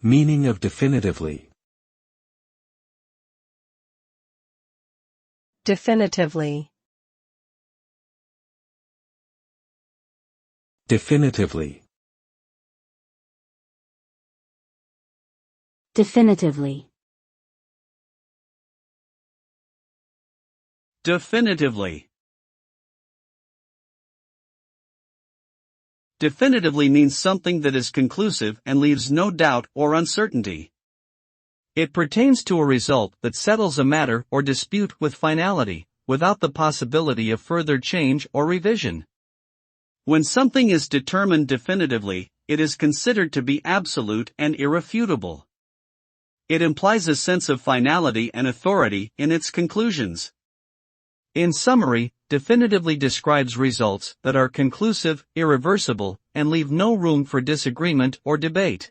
Meaning of definitively. Definitively. Definitively. Definitively. Definitively. Definitively means something that is conclusive and leaves no doubt or uncertainty. It pertains to a result that settles a matter or dispute with finality, without the possibility of further change or revision. When something is determined definitively, it is considered to be absolute and irrefutable. It implies a sense of finality and authority in its conclusions. In summary, definitively describes results that are conclusive, irreversible, and leave no room for disagreement or debate.